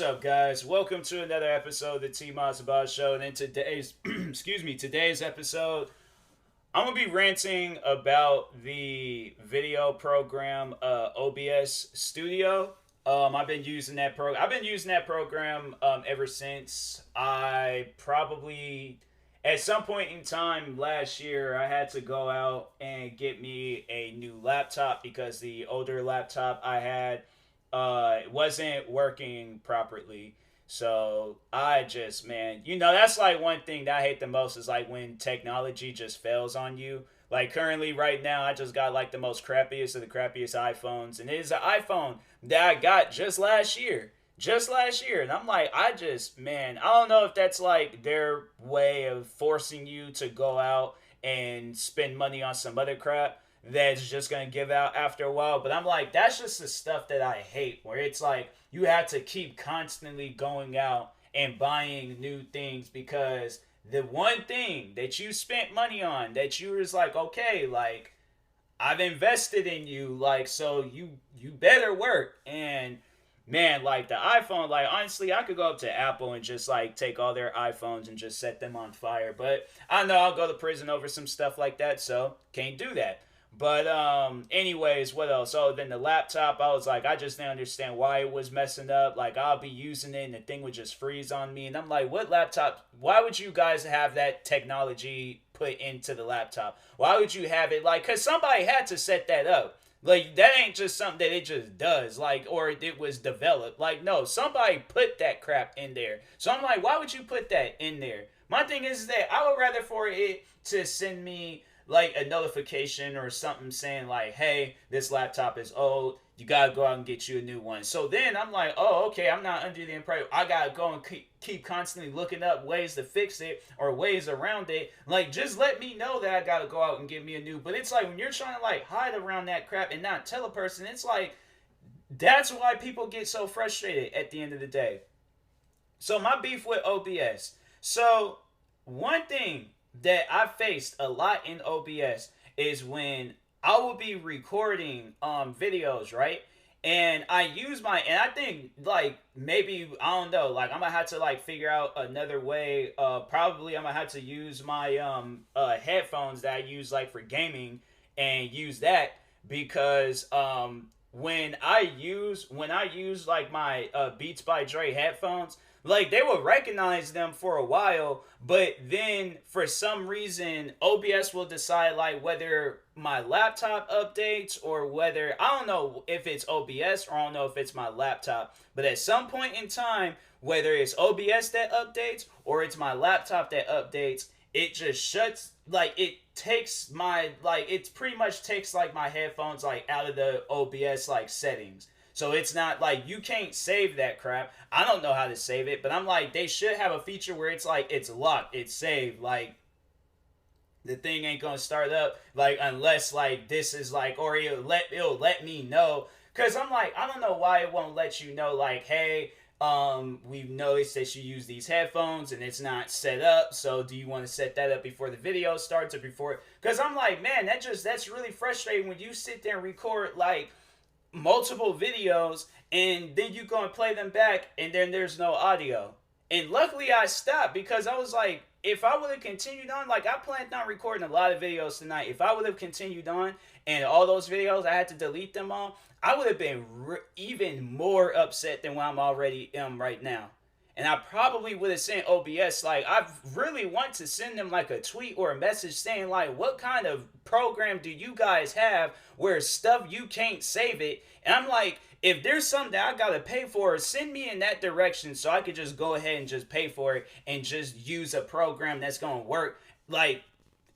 What's up, guys? Welcome to another episode of the TMossBoss show. And in today's, today's episode, I'm gonna be ranting about the video program OBS Studio. I've been using that program ever since I probably at some point in time last year I had to go out and get me a new laptop because the older laptop I had wasn't working properly. So I just, man, that's like one thing that I hate the most is like when technology just fails on you. Like currently, right now, I just got like the most crappiest of the crappiest iPhones, and it is an iPhone that I got just last year. Just last year. And I'm like, man, I don't know if that's like their way of forcing you to go out and spend money on some other crap that's just gonna give out after a while. But I'm like, that's just the stuff that I hate, where it's like you have to keep constantly going out and buying new things because the one thing that you spent money on that you was like, okay, like I've invested in you, like so you better work. And man, like the iPhone, like honestly, I could go up to Apple and just like take all their iPhones and just set them on fire. But I know I'll go to prison over some stuff like that, so can't do that. But anyways, what else? Oh, then the laptop, I was like, I just didn't understand why it was messing up. Like I'll be using it and the thing would just freeze on me. And I'm like, what laptop? Why would you guys have that technology put into the laptop? Why would you have it like, cause somebody had to set that up. Like that ain't just something that it just does, like, or it was developed. Like, no, somebody put that crap in there. So I'm like, why would you put that in there? My thing is that I would rather for it to send me like a notification or something saying like, hey, this laptop is old, you gotta go out and get you a new one. So then I'm like, oh, okay, I'm not under the impression I gotta go and keep constantly looking up ways to fix it or ways around it. Like, just let me know that I gotta go out and get me a new. But it's like when you're trying to like hide around that crap and not tell a person, it's like that's why people get so frustrated at the end of the day. So my beef with OBS. So one thing that I faced a lot in OBS is when I will be recording videos, right? And I think like maybe I don't know, like I'm gonna have to like figure out another way. Probably I'm gonna have to use my headphones that I use like for gaming and use that because when I use like my Beats by Dre headphones, like they will recognize them for a while, but then for some reason OBS will decide like whether my laptop updates or whether I don't know if it's OBS or I don't know if it's my laptop, but at some point in time, whether it's OBS that updates or it's my laptop that updates, it just shuts, like it takes my, like it pretty much takes like my headphones like out of the OBS like settings. So it's not like you can't save that crap. I don't know how to save it, but I'm like they should have a feature where it's like it's locked, it's saved, like the thing ain't gonna start up like unless like this is like, or it'll let me know. Cause I'm like, I don't know why it won't let you know like, hey, we've noticed that you use these headphones and it's not set up, so do you want to set that up before the video starts or before? Because I'm like, man, that's really frustrating when you sit there and record like multiple videos and then you go and play them back and then there's no audio. And luckily I stopped because I was like, if I would have continued on, like I planned on recording a lot of videos tonight. If I would have continued on and all those videos I had to delete them all, I would have been even more upset than what I'm already right now. And I probably would have sent OBS, like I really want to send them like a tweet or a message saying like, what kind of program do you guys have where stuff you can't save it? And I'm like, if there's something that I gotta pay for, send me in that direction so I could just go ahead and just pay for it and just use a program that's gonna work, like,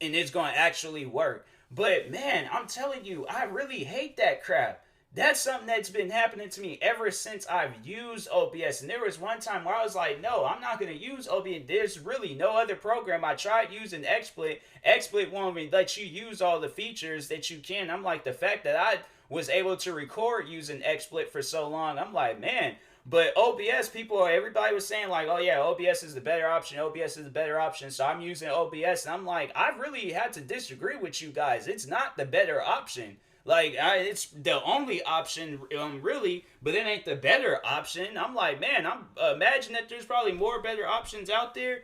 and it's gonna actually work. But man, I'm telling you, I really hate that crap. That's something that's been happening to me ever since I've used OBS. And there was one time where I was like, no, I'm not going to use OBS. There's really no other program. I tried using XSplit. XSplit won't even let you use all the features that you can. I'm like, the fact that I was able to record using XSplit for so long, I'm like, man. But OBS, everybody was saying like, oh yeah, OBS is the better option. OBS is the better option. So I'm using OBS. And I'm like, I really had to disagree with you guys. It's not the better option. Like, it's the only option, really, but it ain't the better option. I'm like, man, I'm imagine that there's probably more better options out there.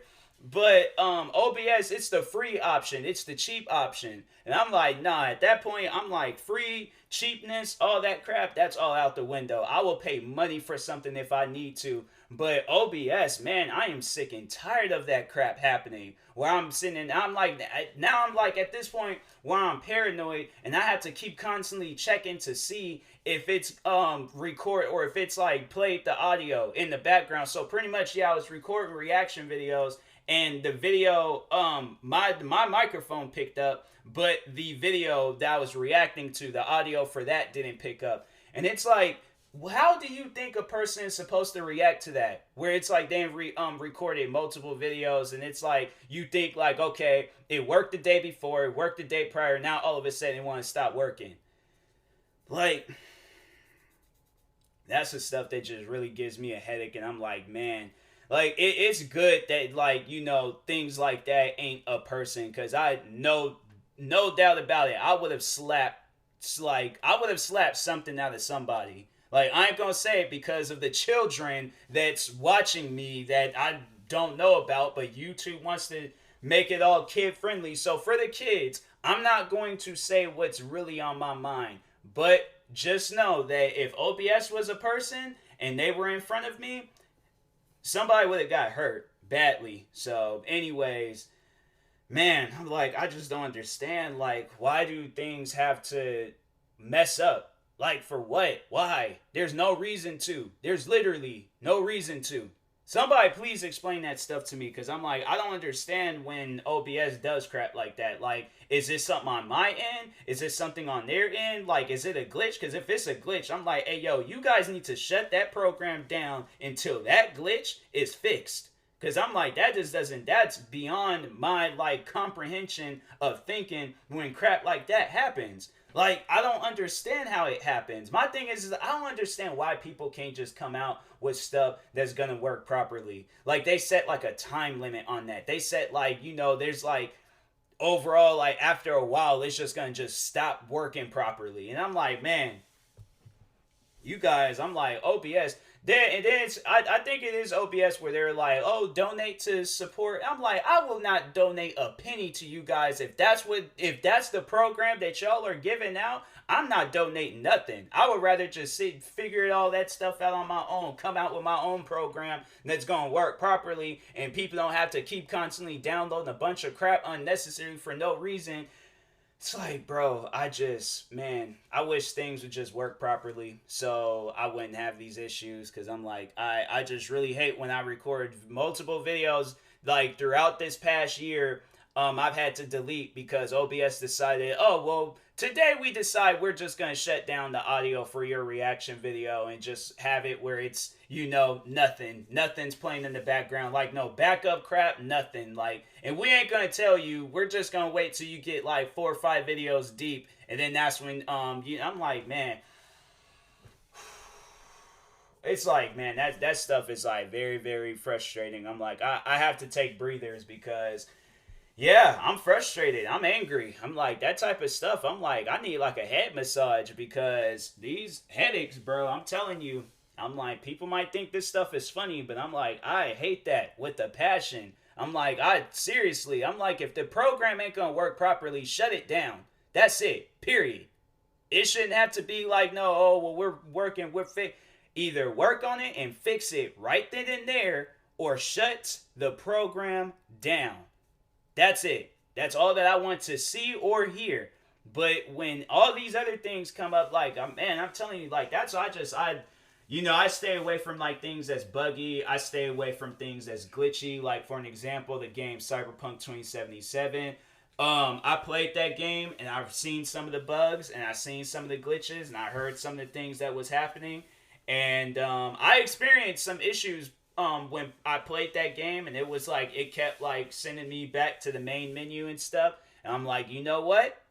But OBS, it's the free option. It's the cheap option. And I'm like, nah, at that point, I'm like, free, cheapness, all that crap, that's all out the window. I will pay money for something if I need to. But OBS, man, I am sick and tired of that crap happening. Where I'm sitting and I'm like, now I'm like at this point where I'm paranoid and I have to keep constantly checking to see if it's record or if it's like played the audio in the background. So pretty much, yeah, I was recording reaction videos and the video my microphone picked up, but the video that I was reacting to, the audio for that didn't pick up. And it's like, how do you think a person is supposed to react to that? Where it's like they recorded multiple videos, and it's like you think like, okay, it worked the day before, it worked the day prior, now all of a sudden it want to stop working. Like, that's the stuff that just really gives me a headache, and I'm like, man, like it's good that, like, you know, things like that ain't a person, because I know, no doubt about it, I would have slapped something out of somebody. Like, I ain't gonna say it because of the children that's watching me that I don't know about, but YouTube wants to make it all kid friendly. So for the kids, I'm not going to say what's really on my mind. But just know that if OBS was a person and they were in front of me, somebody would have got hurt badly. So anyways, man, I'm like, I just don't understand. Like, why do things have to mess up? Like, for what? Why? There's no reason to. There's literally no reason to. Somebody please explain that stuff to me, because I'm like, I don't understand when OBS does crap like that. Like, is this something on my end? Is this something on their end? Like, is it a glitch? Because if it's a glitch, I'm like, hey, yo, you guys need to shut that program down until that glitch is fixed. Because I'm like, that just doesn't, that's beyond my, like, comprehension of thinking when crap like that happens. Like, I don't understand how it happens. My thing is I don't understand why people can't just come out with stuff that's gonna work properly. Like, they set, like, a time limit on that. They set, like, you know, there's, like, overall, like, after a while, it's just gonna just stop working properly. And I'm like, man, you guys, I'm like, OBS. And then I think it is OBS where they're like, oh, donate to support. I'm like, I will not donate a penny to you guys if that's the program that y'all are giving out. I'm not donating nothing. I would rather just figure all that stuff out on my own, come out with my own program that's gonna work properly, and people don't have to keep constantly downloading a bunch of crap unnecessary for no reason. It's like, bro, man, I wish things would just work properly so I wouldn't have these issues, because I'm like, I just really hate when I record multiple videos, like, throughout this past year. I've had to delete because OBS decided, oh, well, today we decide we're just going to shut down the audio for your reaction video and just have it where it's, you know, nothing's playing in the background, like no backup crap, nothing, like, and we ain't going to tell you, we're just going to wait till you get like 4 or 5 videos deep, and then that's when, I'm like, man, it's like, man, that stuff is like very, very frustrating. I'm like, I have to take breathers because, yeah, I'm frustrated. I'm angry. I'm like, that type of stuff. I'm like, I need like a head massage because these headaches, bro, I'm telling you, I'm like, people might think this stuff is funny, but I'm like, I hate that with a passion. I'm like, seriously, I'm like, if the program ain't gonna work properly, shut it down. That's it. Period. It shouldn't have to be like, no, oh, well, either work on it and fix it right then and there, or shut the program down. That's it. That's all that I want to see or hear. But when all these other things come up, like, I'm telling you, like, that's why I stay away from, like, things that's buggy. I stay away from things that's glitchy. Like, for an example, the game Cyberpunk 2077. I played that game, and I've seen some of the bugs, and I've seen some of the glitches, and I heard some of the things that was happening. And I experienced some issues when I played that game, and it was like, it kept like sending me back to the main menu and stuff, and I'm like, you know what,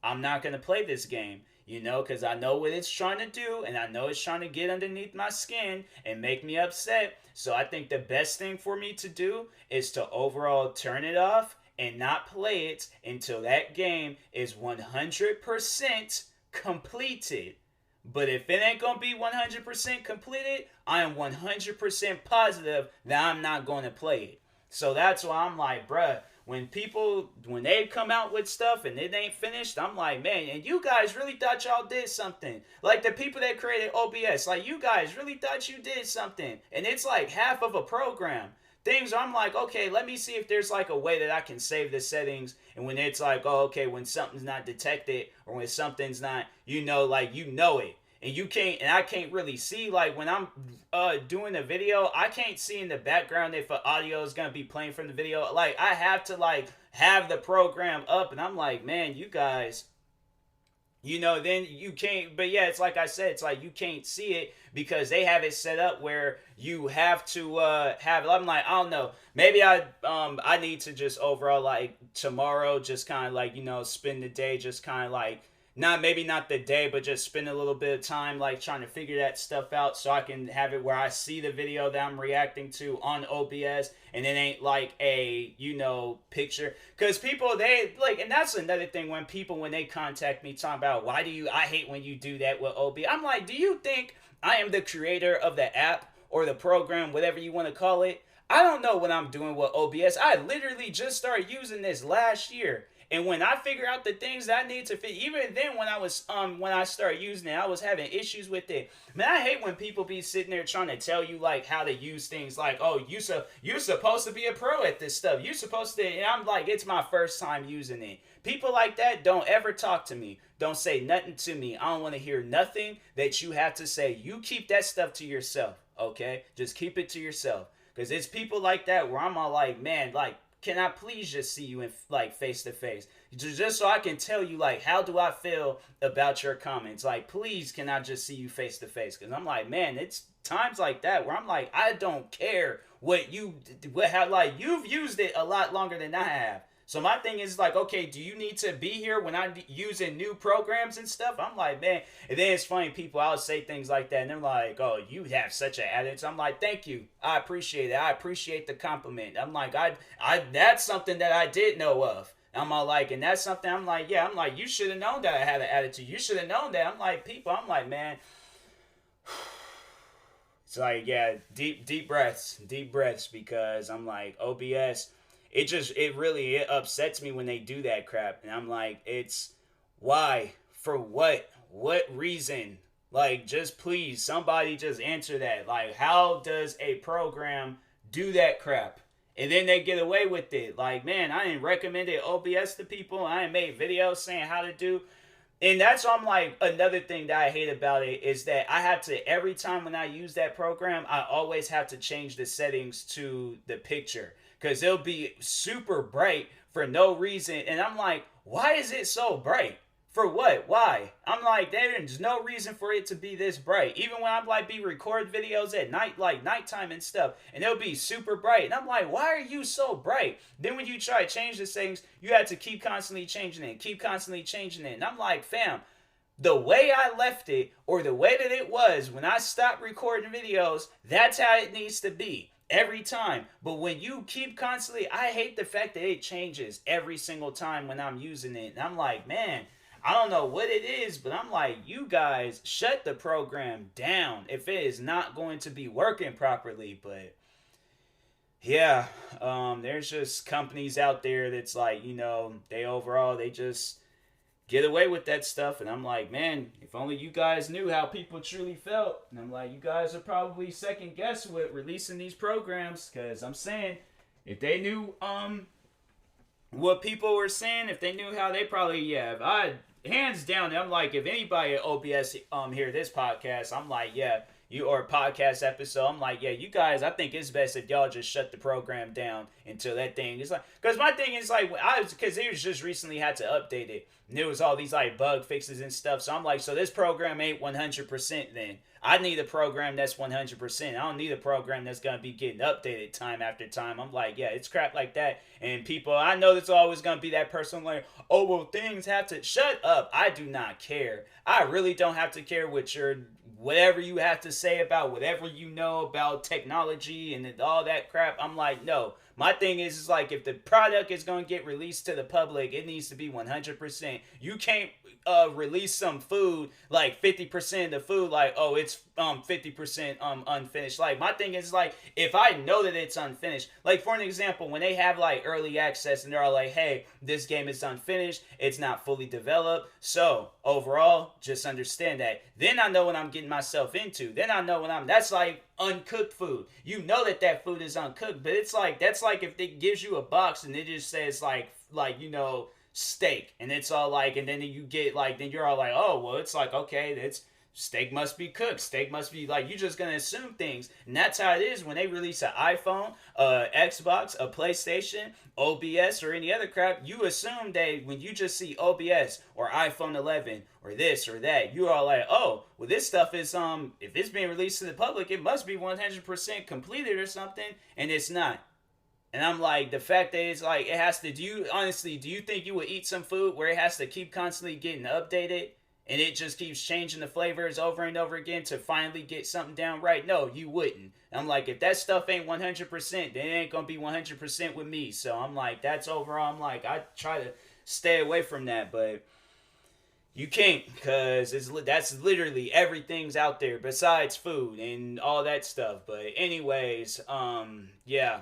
I'm not gonna play this game, you know, because I know what it's trying to do, and I know it's trying to get underneath my skin and make me upset. So I think the best thing for me to do is to overall turn it off and not play it until that game is 100% completed. But if it ain't gonna be 100% completed, I am 100% positive that I'm not gonna play it. So that's why I'm like, bruh, when they come out with stuff and it ain't finished, I'm like, man, and you guys really thought y'all did something. Like the people that created OBS, like you guys really thought you did something. And it's like half of a program. Things I'm like, okay, let me see if there's like a way that I can save the settings. And when it's like, oh, okay, when something's not detected or when something's not, like you know it. And you can't, and I can't really see, like when I'm doing a video, I can't see in the background if an audio is gonna be playing from the video. Like I have to like have the program up, and I'm like, man, you guys, then you can't. But yeah, it's like I said, it's like you can't see it because they have it set up where you have to have it. I'm like, I don't know, maybe I need to just overall like tomorrow just kind of like spend the day just kind of like maybe not the day, but just spend a little bit of time like trying to figure that stuff out so I can have it where I see the video that I'm reacting to on OBS and it ain't like a, picture. Because people, they like, and that's another thing when they contact me talking about I hate when you do that with OBS. I'm like, do you think I am the creator of the app or the program, whatever you want to call it? I don't know what I'm doing with OBS. I literally just started using this last year. And when I figure out the things that I need to fit, even then when I started using it, I was having issues with it. Man, I hate when people be sitting there trying to tell you like how to use things like, oh, you're supposed to be a pro at this stuff. You're supposed to, and I'm like, it's my first time using it. People like that don't ever talk to me. Don't say nothing to me. I don't want to hear nothing that you have to say. You keep that stuff to yourself, okay? Just keep it to yourself. Because it's people like that where I'm all like, man, like, can I please just see you in like face to face, just so I can tell you like how do I feel about your comments? Like, please, can I just see you face to face? Because I'm like, man, it's times like that where I'm like, I don't care what you've used it a lot longer than I have. So my thing is like, okay, do you need to be here when I'm using new programs and stuff? I'm like, man. And then it's funny, people, I'll say things like that, and they're like, oh, you have such an attitude. I'm like, thank you. I appreciate it. I appreciate the compliment. I'm like, I that's something that I did know of. I'm all like, and that's something I'm like, yeah, I'm like, you should have known that I had an attitude. You should have known that. I'm like, people, I'm like, man. It's like, yeah, deep breaths, because I'm like, OBS, it really upsets me when they do that crap. And I'm like, it's why? For what? What reason? Like, just please, somebody just answer that. Like, how does a program do that crap? And then they get away with it. Like, man, I ain't recommended OBS to people. I ain't made videos saying how to do. And that's why I'm like, another thing that I hate about it is that I have to, every time when I use that program, I always have to change the settings to the picture. Because it'll be super bright for no reason. And I'm like, why is it so bright? For what? Why? I'm like, there's no reason for it to be this bright. Even when I'm like, be record videos at night, like nighttime and stuff, and it'll be super bright. And I'm like, why are you so bright? Then when you try to change the settings, you have to keep constantly changing it. And I'm like, fam, the way I left it, or the way that it was when I stopped recording videos, that's how it needs to be. Every time. But when you keep constantly, I hate the fact that it changes every single time when I'm using it. And I'm like, man, I don't know what it is, but I'm like, you guys shut the program down if it is not going to be working properly. But yeah, there's just companies out there that's like, they just get away with that stuff. And I'm like, man, if only you guys knew how people truly felt. And I'm like, you guys are probably second guess with releasing these programs. Because I'm saying, if they knew what people were saying, if they knew how, they probably, if I, hands down, I'm like, if anybody at OBS hear this podcast, I'm like, yeah, or podcast episode, I'm like, yeah, you guys, I think it's best if y'all just shut the program down until that thing is like, because my thing is like, because they just recently had to update it, and there was all these like bug fixes and stuff, so I'm like, so this program ain't 100% then. I need a program that's 100%. I don't need a program that's going to be getting updated time after time. I'm like, yeah, it's crap like that. And people, I know there's always going to be that person like, oh, well, things have to... Shut up. I do not care. I really don't have to care whatever you have to say about whatever you know about technology and all that crap. I'm like, no. My thing is like, if the product is going to get released to the public, it needs to be 100%. You can't release some food like 50% of the food, like, oh, it's 50% unfinished. Like, my thing is like, if I know that it's unfinished, like for an example, when they have like early access and they're all like, hey, this game is unfinished, it's not fully developed, so overall just understand that. Then I know what I'm getting myself into. Then I know when that's like uncooked food. You know that food is uncooked, but it's like, that's like if it gives you a box and it just says like steak, and it's all like, and then you get like, then you're all like, oh well, it's like, okay, it's steak must be cooked, steak must be, like, you're just gonna assume things. And that's how it is when they release an iPhone, Xbox, a PlayStation, OBS, or any other crap. You assume that when you just see OBS or iPhone 11 or this or that, you are like, oh well, this stuff is if it's being released to the public, it must be 100% completed or something, and it's not. And I'm like, the fact that it's like, it has to, do you think you would eat some food where it has to keep constantly getting updated and it just keeps changing the flavors over and over again to finally get something down right? No, you wouldn't. And I'm like, if that stuff ain't 100%, then it ain't gonna be 100% with me. So I'm like, that's overall, I'm like, I try to stay away from that, but you can't, because that's literally everything's out there besides food and all that stuff. But anyways, yeah.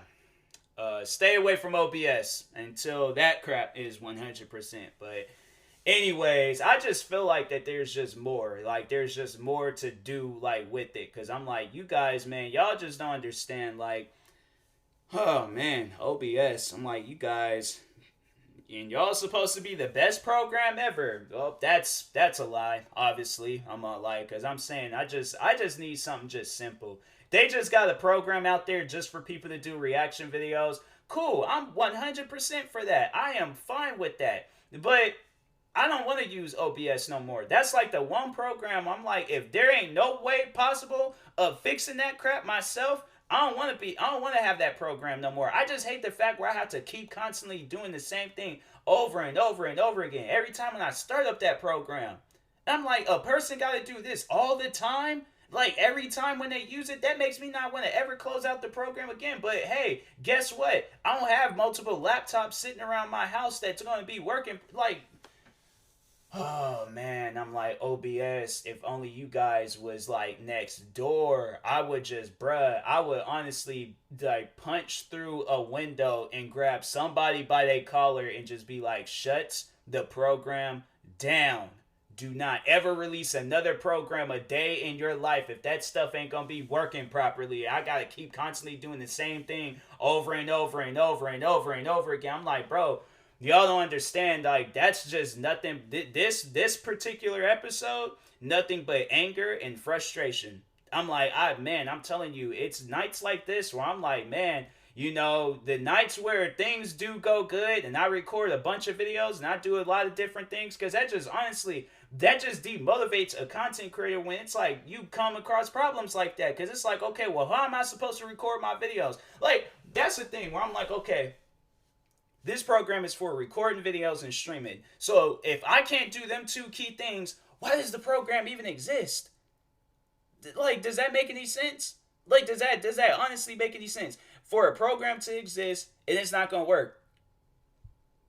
Stay away from OBS until that crap is 100%. But anyways, I just feel like that there's just more. Like, there's just more to do, like, with it. Because I'm like, you guys, man, y'all just don't understand. Like, oh, man, OBS. I'm like, you guys, and y'all supposed to be the best program ever. Well, that's a lie, obviously. I'm not lying, because I'm saying I just need something just simple. They just got a program out there just for people to do reaction videos. Cool, I'm 100% for that. I am fine with that. But I don't want to use OBS no more. That's like the one program I'm like, if there ain't no way possible of fixing that crap myself, I don't want to have that program no more. I just hate the fact where I have to keep constantly doing the same thing over and over and over again. Every time when I start up that program, I'm like, a person got to do this all the time? Like, every time when they use it, that makes me not want to ever close out the program again. But hey, guess what? I don't have multiple laptops sitting around my house that's going to be working. Like, oh man, I'm like, OBS, if only you guys was like next door, I would just, I would honestly like punch through a window and grab somebody by their collar and just be like, shuts the program down. Do not ever release another program a day in your life if that stuff ain't gonna be working properly. I gotta keep constantly doing the same thing over and over and over and over and over again. I'm like, bro, y'all don't understand. Like, that's just nothing. This particular episode, nothing but anger and frustration. I'm like, I'm telling you, it's nights like this where I'm like, man, you know, the nights where things do go good and I record a bunch of videos and I do a lot of different things, because that just honestly, that just demotivates a content creator when it's like you come across problems like that. Because it's like, okay, well, how am I supposed to record my videos? Like, that's the thing where I'm like, okay, this program is for recording videos and streaming. So if I can't do them two key things, why does the program even exist? Like, does that make any sense? Like, does that honestly make any sense? For a program to exist and it's not gonna work,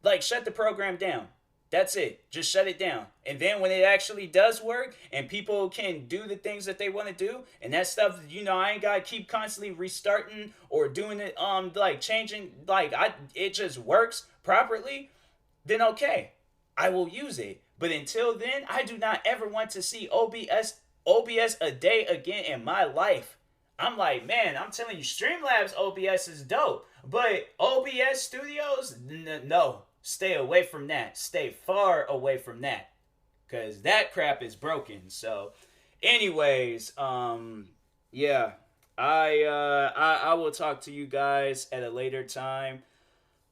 like, shut the program down. That's it. Just shut it down. And then when it actually does work and people can do the things that they want to do, and that stuff, you know, I ain't gotta keep constantly restarting or doing it, like changing, like it just works properly, then okay, I will use it. But until then, I do not ever want to see OBS a day again in my life. I'm like, man, I'm telling you, Streamlabs OBS is dope, but OBS Studios, no. Stay away from that. Stay far away from that, because that crap is broken. So, anyways, yeah, I will talk to you guys at a later time.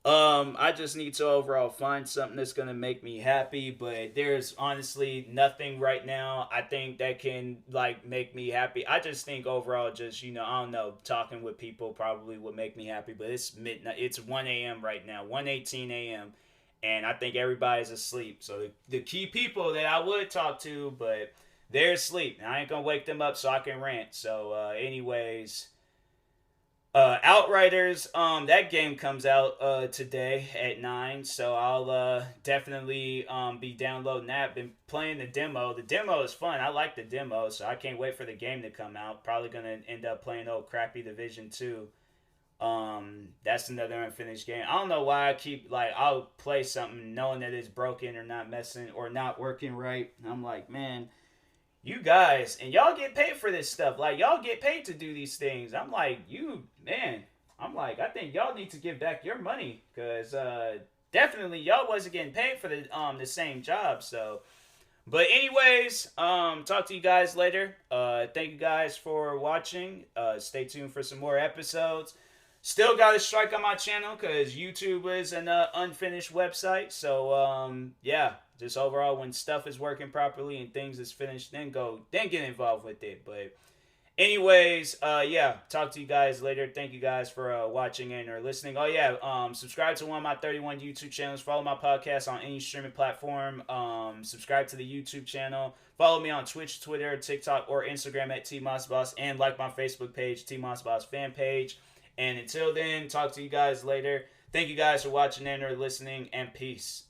I just need to overall find something that's gonna make me happy, but there's honestly nothing right now I think that can like make me happy. I just think overall, just, you know, I don't know, talking with people probably would make me happy, but it's midnight. It's 1 a.m. right now, 1:18 a.m. and I think everybody's asleep. So the key people that I would talk to, but they're asleep, and I ain't gonna wake them up so I can rant. So anyways, Outriders, that game comes out today at 9, so I'll definitely be downloading that. Been playing the demo. The demo is fun. I like the demo, so I can't wait for the game to come out. Probably gonna end up playing old crappy Division 2. That's another unfinished game. I don't know why I keep like I'll play something knowing that it's broken or not messing or not working right. I'm like, man, you guys, and y'all get paid for this stuff. Like, y'all get paid to do these things. I'm like, I'm like, I think y'all need to give back your money because definitely y'all wasn't getting paid for the same job. So, but anyways, talk to you guys later. Thank you guys for watching. Stay tuned for some more episodes. Still got a strike on my channel because YouTube is an unfinished website. So yeah, just overall, when stuff is working properly and things is finished, then get involved with it. But anyways, yeah, talk to you guys later. Thank you guys for watching and or listening. Oh yeah, subscribe to one of my 31 YouTube channels. Follow my podcast on any streaming platform. Subscribe to the YouTube channel. Follow me on Twitch, Twitter, TikTok, or Instagram at TMossBoss, and like my Facebook page, TMossBoss fan page. And until then, talk to you guys later. Thank you guys for watching and or listening, and peace.